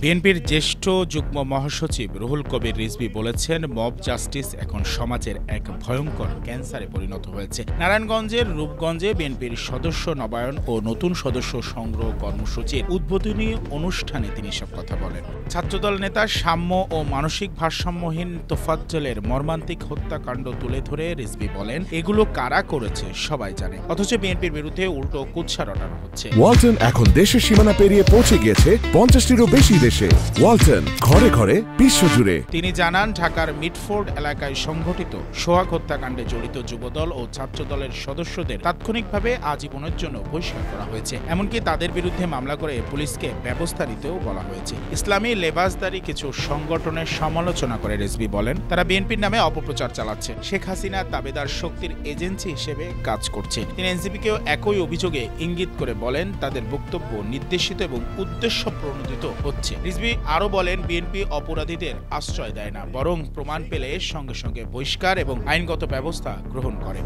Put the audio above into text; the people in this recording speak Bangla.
বিএনপির জ্যেষ্ঠ যুগ্ম মহাসচিব রুহুল কবির রিজভী বলেছেন, মব জাস্টিস এখন সমাজের এক ভয়ঙ্কর ক্যান্সারে পরিণত হয়েছে। নারায়ণগঞ্জের রূপগঞ্জে বিএনপির সদস্য নবায়ন ও নতুন সদস্য সংগ্রহ কর্মসূচির উদ্বোধনী অনুষ্ঠানে তিনি সব কথা বলেন। ছাত্রদল নেতা সাম্য ও মানসিক ভারসাম্যহীন তোফাজ্জলের মর্মান্তিক হত্যাকাণ্ড তুলে ধরে রিজভী বলেন, এগুলো কারা করেছে সবাই জানে, অথচ বিএনপির বিরুদ্ধে উল্টো কুৎসা রটানো হচ্ছে। ওয়ালটন এখন দেশের সীমানা পেরিয়ে পৌঁছে গিয়েছে 50টিরও বেশি দেশে। ওয়ালটন, ঘরে ঘরে বিশ্বজুড়ে। তিনি জানান, ঢাকার মিডফোর্ড এলাকায় সংঘটিত সোহাগ হত্যাকাণ্ডে জড়িত যুবদল ও ছাত্রদলের সদস্যদের তাৎক্ষণিকভাবে আজীবনের জন্য বহিষ্কার করা হয়েছে। এমনকি তাদের বিরুদ্ধে মামলা করে পুলিশকে ব্যবস্থা নিতেও বলা হয়েছে। ইসলামী লেবাসদারি কিছু সংগঠনের সমালোচনা করে রিজভী বলেন, তারা বিএনপির নামে অপপ্রচার চালাচ্ছে, শেখ হাসিনা তাবেদার শক্তির এজেন্সি হিসেবে কাজ করছে। তিনি এনসিপিকেও একই অভিযোগে ইঙ্গিত করে বলেন, তাদের বক্তব্য নির্দেশিত এবং উদ্দেশ্য প্রণোদিত হচ্ছে। রিজভী আরো বলেন, বিএনপি অপরাধীদের আশ্রয় দেয় না, বরং প্রমাণ পেলে সঙ্গে সঙ্গে বহিষ্কার এবং আইনগত ব্যবস্থা গ্রহণ করে।